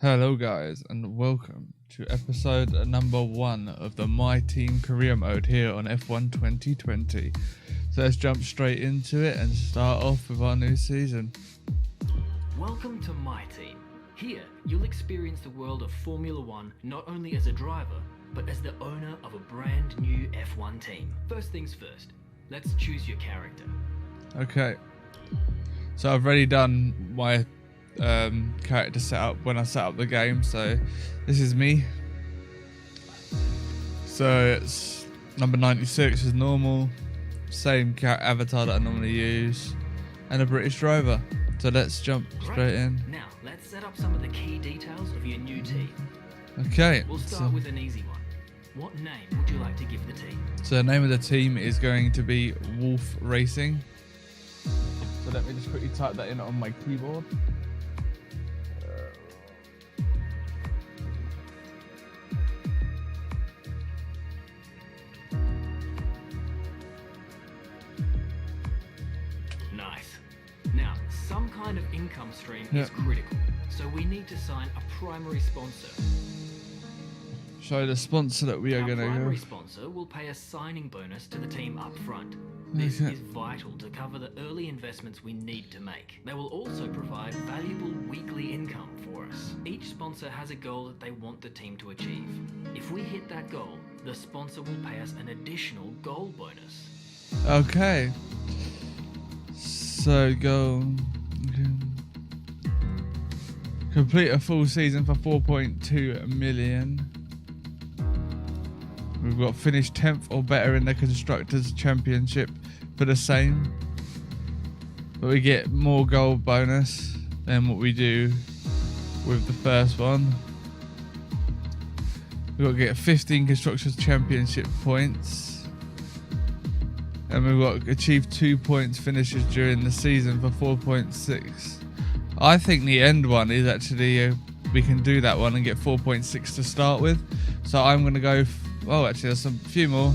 Hello guys and welcome to episode number 1 of the My Team career mode here on F1 2020. So let's jump straight into it and start off with our new season. Welcome to My Team. Here you'll experience the world of Formula 1 not only as a driver but as the owner of a brand new F1 team. First things first, let's choose your character. Okay, so I've already done my character setup when I set up the game, so this is me. So it's number 96 is normal, same avatar that I normally use, and a British driver. So let's jump straight in. Now let's set up some of the key details of your new team. Okay, We'll start with an easy one. What name would you like to give the team? so the name of the team is going to be Wolf Racing. So let me just quickly type that in on my keyboard. Nice. Now, some kind of income stream is critical, so we need to sign a primary sponsor. So the sponsor that we are going to primary go. sponsor will pay a signing bonus to the team up front. This is vital to cover the early investments we need to make. They will also provide valuable weekly income for us. Each sponsor has a goal that they want the team to achieve. If we hit that goal, the sponsor will pay us an additional goal bonus. Okay. So go complete a full season for 4.2 million. We've got finished 10th or better in the Constructors' Championship for the same. But we get more gold bonus than what we do with the first one. We've got to get 15 Constructors' Championship points. And we've got to achieve 2 points finishes during the season for 4.6. I think the end one is actually, we can do that one and get 4.6 to start with. So I'm going to go... Oh, actually, there's a few more.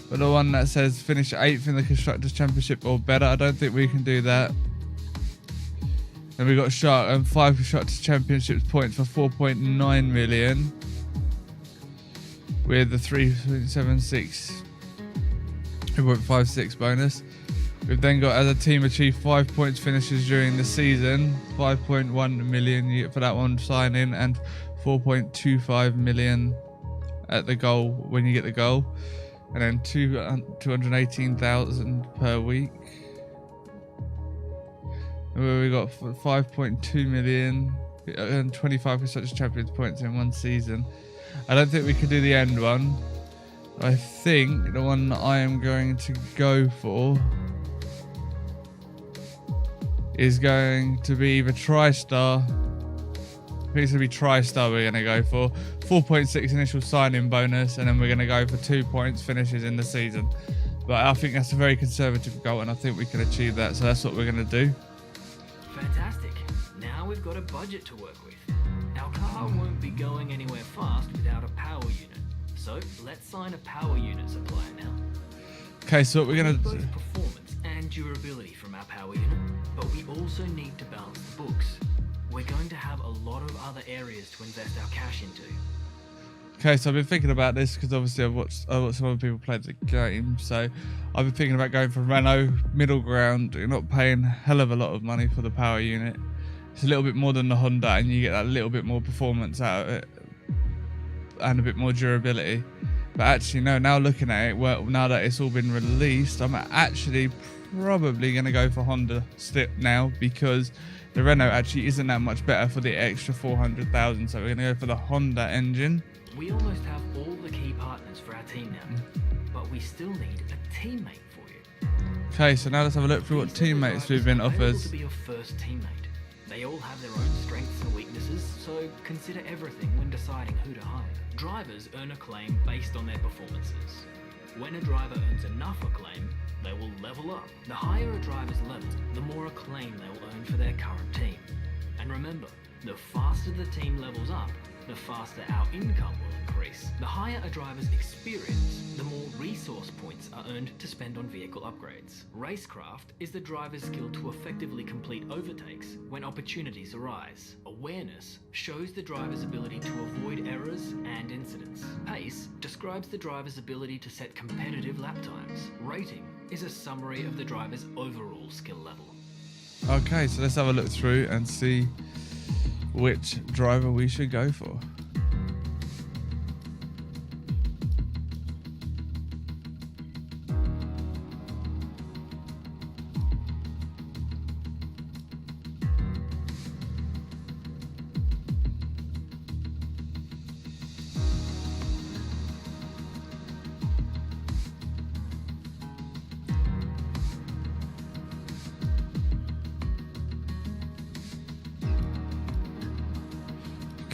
But the one that says finish 8th in the Constructors' Championship or better, I don't think we can do that. And we got 5 Constructors' Championships points for 4.9 million. With the 3.76, 3.56 bonus. We've then got, as a team, achieved 5 points finishes during the season. 5.1 million for that one sign-in and 4.25 million at the goal when you get the goal, and then 218,000 per week. And we got 5.2 million and 25 Constructors' Champions points in one season. I don't think we can do the end one. I think the one that I am going to go for is going to be the TriStar. I think it's going to be TriStar we're going to go for. 4.6 initial sign-in bonus, and then we're going to go for 2 points finishes in the season. But I think that's a very conservative goal, and I think we can achieve that, so that's what we're going to do. Fantastic. Now we've got a budget to work with. Our car won't be going anywhere fast without a power unit. So let's sign a power unit supplier now. Okay, so what we're going to do... both performance and durability from our power unit, but we also need to balance the books. We're going to have a lot of other areas to invest our cash into. Okay, so I've been thinking about this because obviously I've watched some other people play the game. So I've been thinking about going for Renault, middle ground. You're not paying a hell of a lot of money for the power unit. It's a little bit more than the Honda, and you get that little bit more performance out of it and a bit more durability. But actually, no, now looking at it, well, now that it's all been released, I'm actually probably going to go for Honda now, because the Renault actually isn't that much better for the extra 400,000. So we're going to go for the Honda engine. We almost have all the key partners for our team now, but we still need a teammate for you. Okay, so now let's have a look through what teammates we've been offered. To be your first teammate. They all have their own strengths and weaknesses, so consider everything when deciding who to hire. Drivers earn acclaim based on their performances. When a driver earns enough acclaim, they will level up. The higher a driver's level, the more acclaim they will earn for their current team. And remember, The faster the team levels up, the faster our income will increase. The higher a driver's experience, the more resource points are earned to spend on vehicle upgrades. Racecraft is the driver's skill to effectively complete overtakes when opportunities arise. Awareness shows the driver's ability to avoid errors and incidents. Pace describes the driver's ability to set competitive lap times. Rating is a summary of the driver's overall skill level. Okay, so let's have a look through and see which driver we should go for.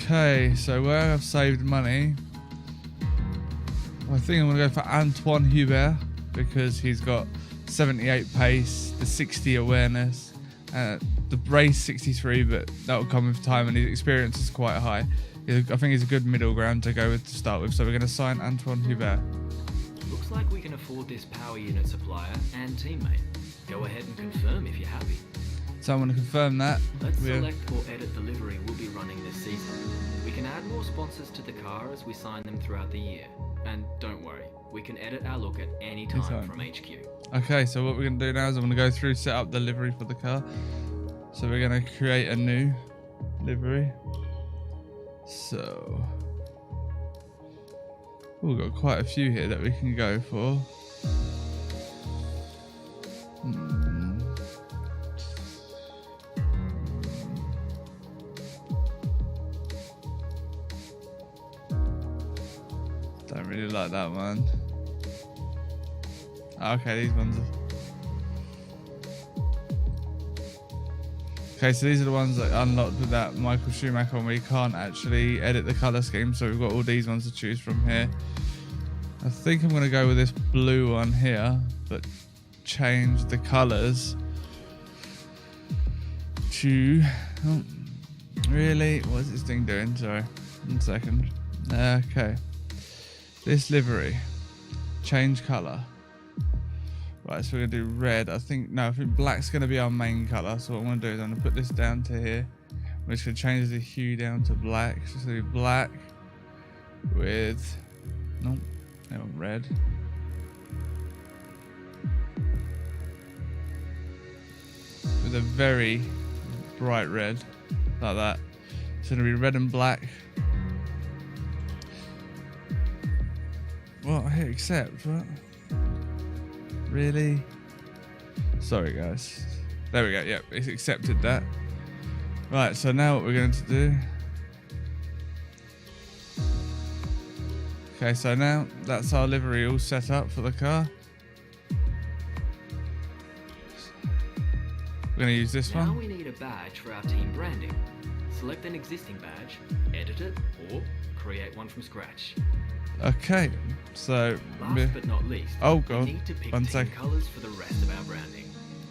Okay, so where I've saved money, I think I'm going to go for Antoine Hubert because he's got 78 pace, the 60 awareness, the race 63, but that will come with time and his experience is quite high. I think he's a good middle ground to go with to start with, so we're going to sign Antoine Hubert. Looks like we can afford this power unit supplier and teammate. Go ahead and confirm if you're happy. So I'm going to confirm that. Let's select or edit the livery we'll be running this season. We can add more sponsors to the car as we sign them throughout the year. And don't worry, we can edit our look at any time from HQ. Okay, so what we're going to do now is I'm going to go through, set up the livery for the car. So we're going to create a new livery. So we've got quite a few here that we can go for. Don't really like that one. Okay, these ones are... Okay, so these are the ones that unlocked with that Michael Schumacher one where you can't actually edit the colour scheme, so we've got all these ones to choose from here. I think I'm going to go with this blue one here, but change the colours to... Oh, really? What's this thing doing? Sorry, 1 second. Okay. This livery, change colour. Right, so we're gonna do red. I think black's gonna be our main colour. So what I'm gonna do is I'm gonna put this down to here. We're just gonna change the hue down to black. So it's gonna be black with red. With a very bright red, like that. It's gonna be red and black. Well, I hit accept, what? Really? Sorry, guys. There we go, yep, it's accepted that. Right, so now what we're going to do... Okay, so now that's our livery all set up for the car. We're going to use this one. Now we need a badge for our team branding. Select an existing badge, edit it, or create one from scratch. Okay, so... Last but not least, oh god, we need to pick 1 team second. colours for the rest of our branding.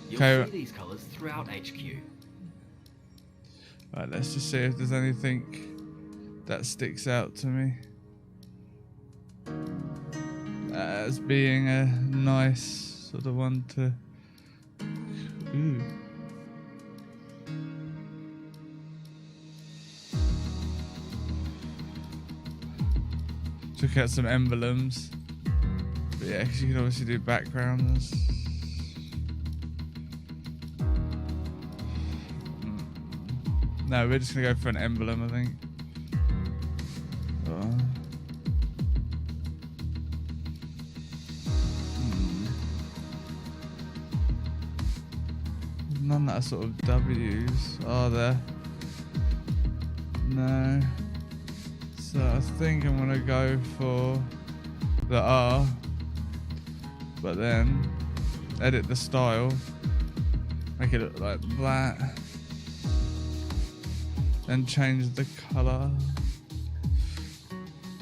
You'll Okay. see these colours throughout HQ. Right, let's just see if there's anything that sticks out to me as being a nice sort of one to... Ooh. Took out some emblems. But yeah, because you can obviously do backgrounds. No, we're just going to go for an emblem, I think. None that are sort of W's, are there? No. So I think I'm gonna go for the R, but then edit the style, make it look like that, then change the colour.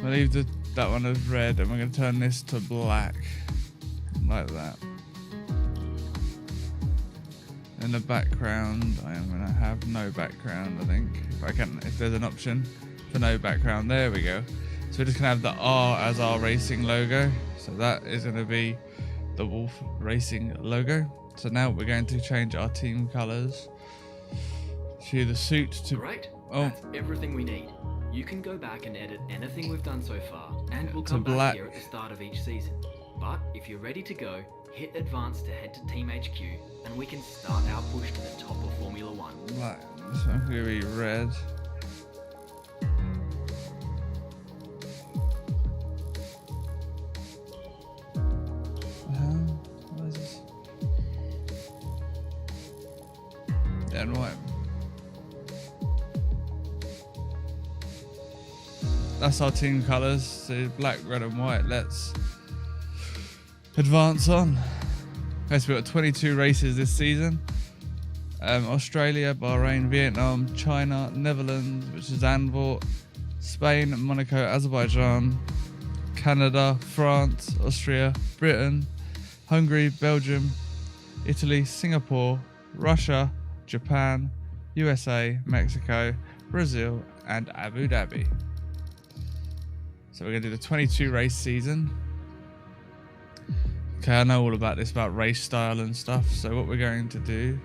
I'll leave that one as red, and we're gonna turn this to black, like that. In the background, I am gonna have no background, I think. if there's an option for no background. There we go. So we're just gonna have the R as our racing logo. So that is gonna be the Wolf Racing logo. So now we're going to change our team colors to the suit to... Great. Oh. That's everything we need. You can go back and edit anything we've done so far, and we'll To come back black. here at the start of each season. But if you're ready to go, hit advance to head to Team HQ, and we can start our push to the top of Formula One. Black. So I'm gonna be red. What is this? And white. That's our team colours. So black, red, and white. Let's advance on. Okay, so we've got 22 races this season. Australia, Bahrain, Vietnam, China, Netherlands, which is Zandvoort, Spain, Monaco, Azerbaijan, Canada, France, Austria, Britain, Hungary, Belgium, Italy, Singapore, Russia, Japan, USA, Mexico, Brazil, and Abu Dhabi. So we're going to do the 22 race season. Okay, I know all about this, about race style and stuff. So what we're going to do...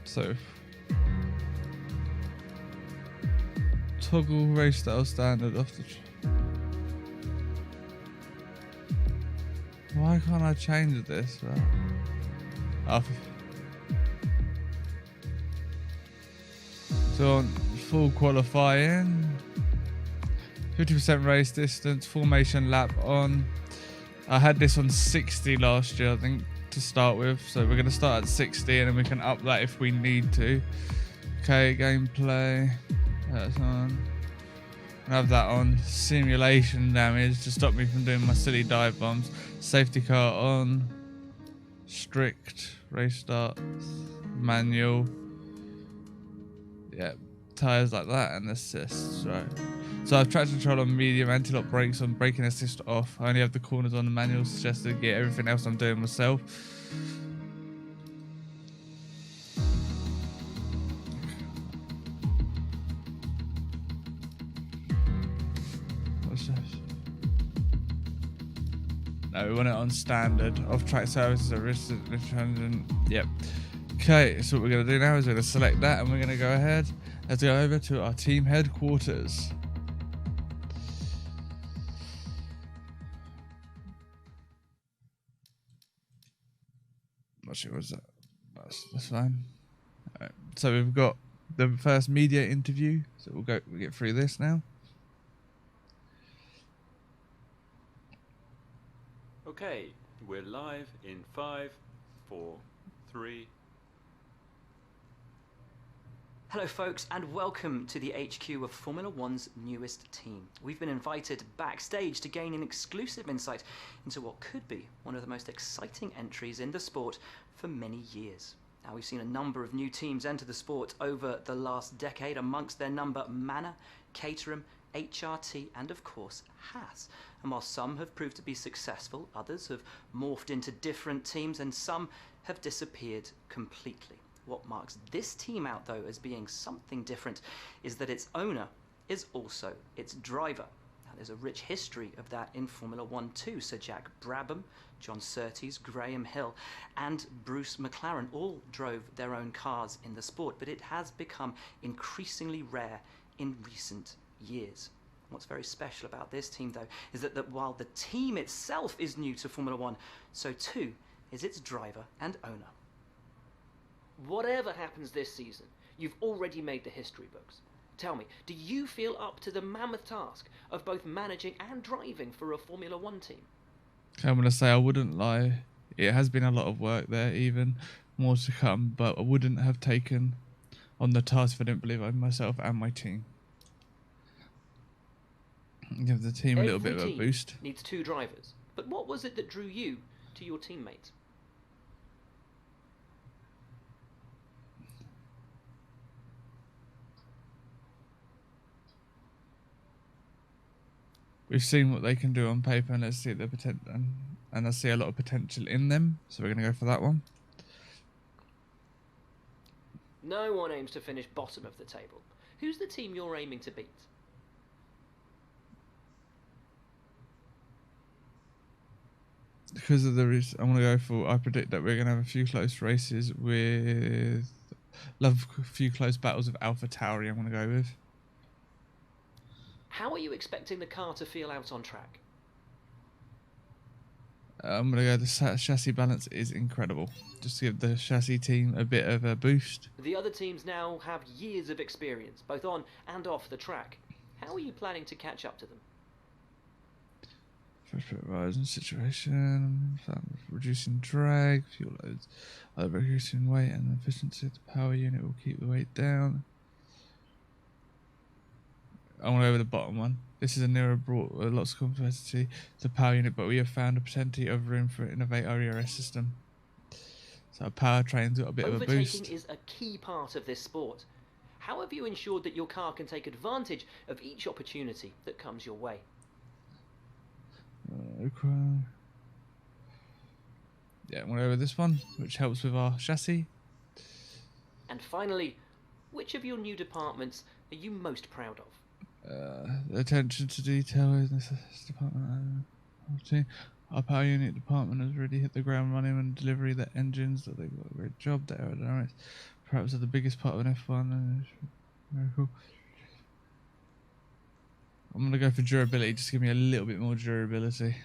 So... Toggle race style standard off the... Why can't I change this? Right? So on full qualifying, 50% race distance, formation lap on. I had this on 60 last year, I think, to start with. So we're going to start at 60 and then we can up that if we need to. Okay, gameplay. That's on. I have that on. Simulation damage to stop me from doing my silly dive bombs. Safety car on. Strict. Race start. Manual. Yeah, tyres like that and assists, right. So I have traction control on medium, anti-lock brakes on, braking assist off. I only have the corners on the manual, just to get everything else I'm doing myself. What's this? No, we want it on standard. Off-track services are resistant. Yep. Okay, so what we're going to do now is we're going to select that and we're going to go ahead. Let's go over to our team headquarters. Not sure what's that. That's fine. Alright, so we've got the first media interview. So we'll get through this now. Okay, we're live in 5, 4, 3. Hello folks and welcome to the HQ of Formula One's newest team. We've been invited backstage to gain an exclusive insight into what could be one of the most exciting entries in the sport for many years. Now we've seen a number of new teams enter the sport over the last decade, amongst their number Manor, Caterham, HRT and of course Haas. And while some have proved to be successful, others have morphed into different teams and some have disappeared completely. What marks this team out, though, as being something different is that its owner is also its driver. Now, there's a rich history of that in Formula One too. Sir Jack Brabham, John Surtees, Graham Hill and Bruce McLaren all drove their own cars in the sport, but it has become increasingly rare in recent years. What's very special about this team, though, is that while the team itself is new to Formula One, so too is its driver and owner. Whatever happens this season, you've already made the history books. Tell me, do you feel up to the mammoth task of both managing and driving for a Formula One team? I'm going to say I wouldn't lie. It has been a lot of work there, even more to come, but I wouldn't have taken on the task if I didn't believe in myself and my team. Give the team a little bit of a boost. Needs 2 drivers. But what was it that drew you to your teammates? We've seen what they can do on paper, and let's see the potential. and I see a lot of potential in them, so we're going to go for that one. No one aims to finish bottom of the table. Who's the team you're aiming to beat? Because of the I'm going to go for, I predict that we're going to have a few close races with, love a few close battles with Alpha Tauri I'm going to go with. How are you expecting the car to feel out on track? I'm going to go, the chassis balance is incredible. Just to give the chassis team a bit of a boost. The other teams now have years of experience, both on and off the track. How are you planning to catch up to them? First bit rise in situation, reducing drag, fuel loads, reducing weight and efficiency of the power unit will keep the weight down. I want to go with the bottom one. This is a nearer brought lots of complexity to the power unit, but we have found plenty of room for innovate our ERS system. So our powertrain's got a bit of a boost. Overtaking is a key part of this sport. How have you ensured that your car can take advantage of each opportunity that comes your way? Okay. Yeah, I'm going to go with this one, which helps with our chassis. And finally, which of your new departments are you most proud of? The attention to detail in this department. Our power unit department has really hit the ground running when delivery of the engines. That they've got a great job. The aerodynamics perhaps are the biggest part of an F1. And it's very cool. I'm going to go for durability, just give me a little bit more durability.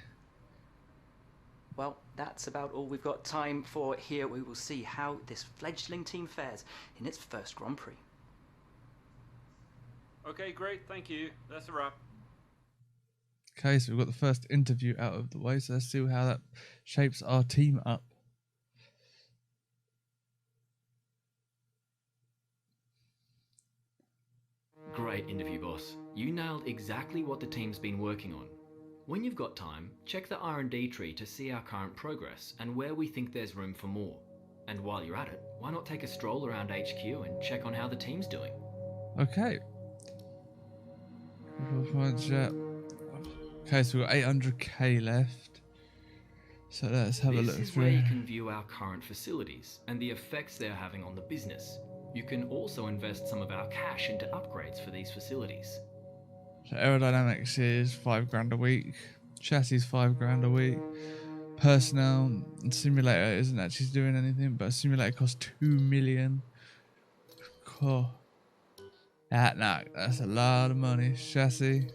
Well, that's about all we've got time for here. We will see how this fledgling team fares in its first Grand Prix. Okay, great, thank you. That's a wrap. Okay, so we've got the first interview out of the way, so let's see how that shapes our team up. Great interview, boss. You nailed exactly what the team's been working on. When you've got time, check the R&D tree to see our current progress and where we think there's room for more. And while you're at it, why not take a stroll around HQ and check on how the team's doing? Okay. Okay, so we've got 800k left. So let's have a look This is through. where you can view our current facilities and the effects they're having on the business. You can also invest some of our cash into upgrades for these facilities. So aerodynamics is $5 a week. Chassis is $5 a week. Personnel and simulator isn't actually doing anything, but a simulator costs $2 million. Cool. That's a lot of money. Chassis.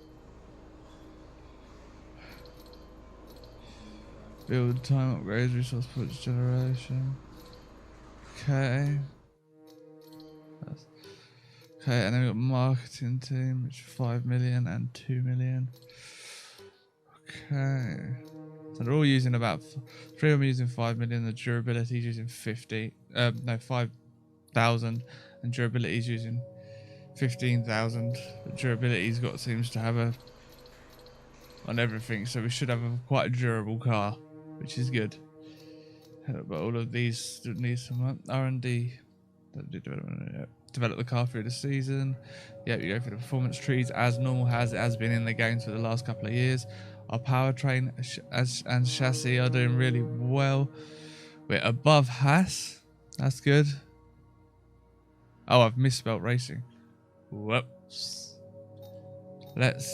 Build time upgrades, resource points generation. Okay. Okay, and then we've got marketing team, which is 5 million and 2 million. Okay. So they're all using about, 3 of them using 5 million, the durability is using 5,000, and durability is using 15,000. The durability's got, seems to have a, on everything, so we should have quite a durable car, which is good. But all of these still need some R&D. Develop the car through the season. Yeah, you go through the performance trees as normal as it has been in the games for the last couple of years. Our powertrain and chassis are doing really well. We're above Haas. That's good. Oh, I've misspelled racing. Whoops. Let's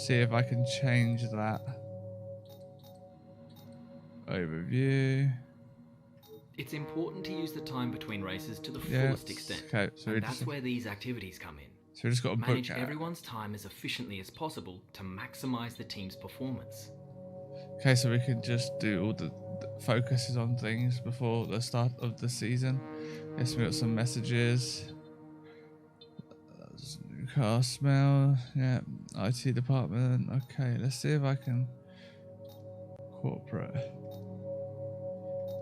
see if I can change that. Overview. It's important to use the time between races to the fullest extent. Okay, so and that's where these activities come in. So we just got to Manage book everyone's time as efficiently as possible to maximize the team's performance. Okay, so we can just do all the focuses on things before the start of the season. Yes, we got some messages. New car smell. Yeah, IT department. Okay, let's see if I can corporate.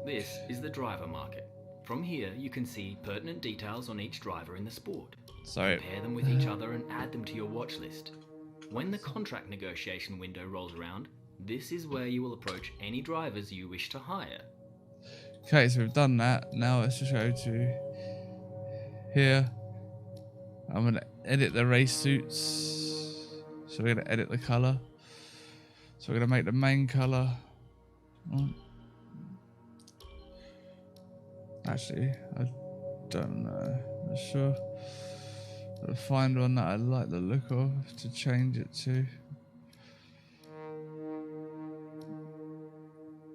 This is the driver market. From here, you can see pertinent details on each driver in the sport. So Compare them with each other and add them to your watch list. When the contract negotiation window rolls around, this is where you will approach any drivers you wish to hire. okay, so we've done that. Now let's just go to here. I'm going to edit the race suits. So we're going to edit the color. So we're going to make the main color Oh. Actually, I don't know. I'm sure. I'll find one that I like the look of to change it to.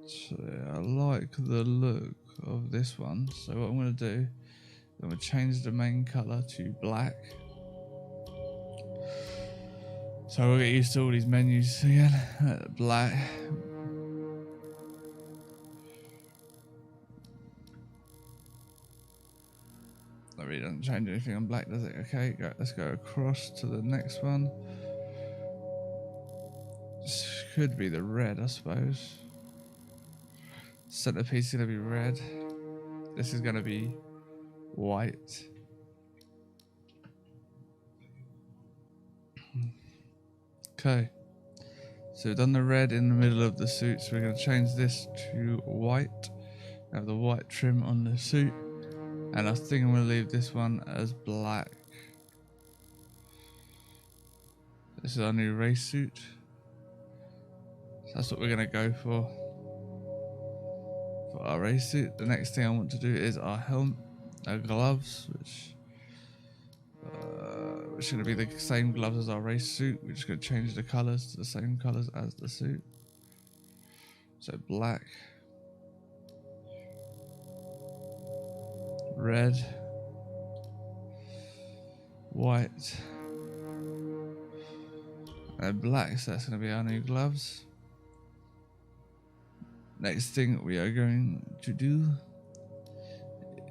So yeah, I like the look of this one. So what I'm going to do, I'm going to change the main color to black. So we'll get used to all these menus again. Black. That really doesn't change anything on black, does it? Okay, let's go across to the next one. This could be the red, I suppose. Centerpiece is going to be red. This is going to be white. Okay. So we've done the red in the middle of the suit, so we're going to change this to white. Have the white trim on the suit. And I think I'm going to leave this one as black. This is our new race suit. So that's what we're going to go for our race suit. The next thing I want to do is our helmet, our gloves, which are going to be the same gloves as our race suit. We're just going to change the colours to the same colours as the suit. So black, red, white, and black. So that's going to be our new gloves. Next thing we are going to do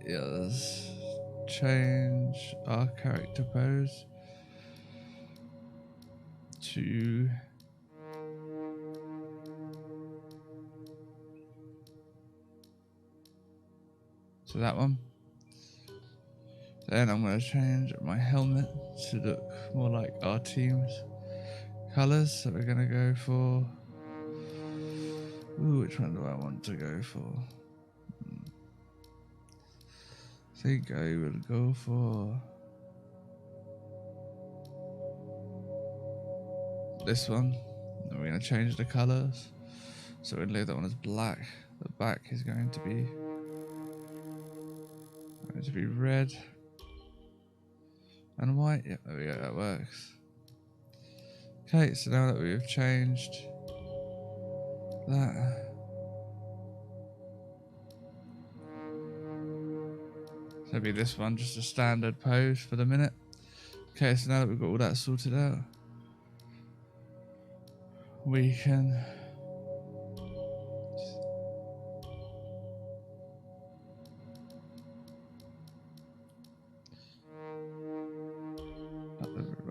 is change our character pose to that one. Then I'm going to change my helmet to look more like our team's colours. So we're going to go for... Ooh, which one do I want to go for? I think I would go for this one. And we're going to change the colours. So we're going to leave that one as black. The back is going to be red and white. Yep, there we go, that works. Okay, so now that we've changed that, so it'll be this one, just a standard pose for the minute. Okay, so now that we've got all that sorted out, we can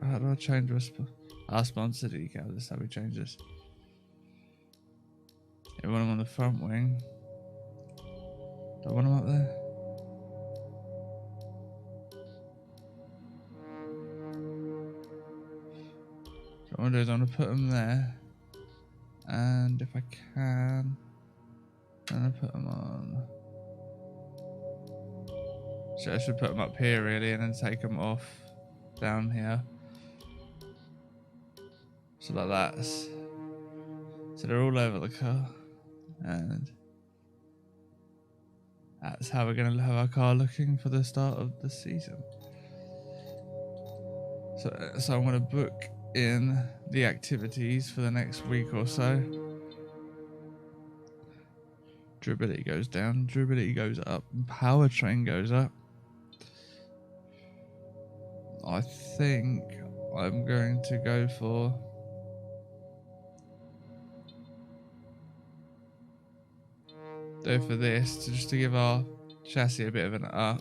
how do I change our sponsor decal? This is how we change this. I want them on the front wing. Do I want them up there? So what I'm going to do is I'm going to put them there. And if I can, I'm going to put them on. So I should put them up here really and then take them off down here. So like that. So they're all over the car. And that's how we're going to have our car looking for the start of the season. So I'm going to book in the activities for the next week or so. Durability goes down, durability goes up, and powertrain goes up. I think I'm going to go for this just to give our chassis a bit of an up.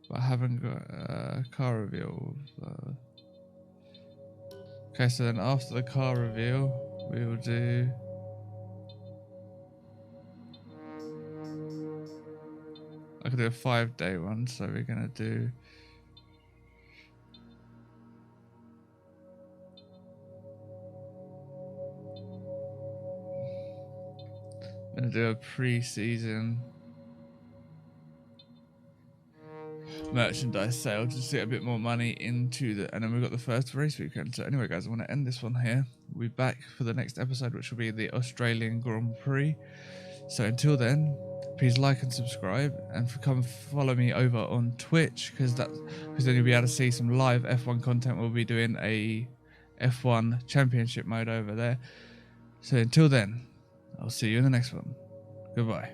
But I haven't got a car reveal. Okay, so then after the car reveal, we will do I could do a 5-day one, so we're gonna do a pre-season merchandise sale just to get a bit more money into the, and then we've got the first race weekend. So anyway guys, I want to end this one here. we'll be back for the next episode, which will be the Australian Grand Prix. So until then, please like and subscribe, and come follow me over on Twitch, because then you'll be able to see some live F1 content. We'll be doing a F1 championship mode over there. So until then, I'll see you in the next one. Goodbye.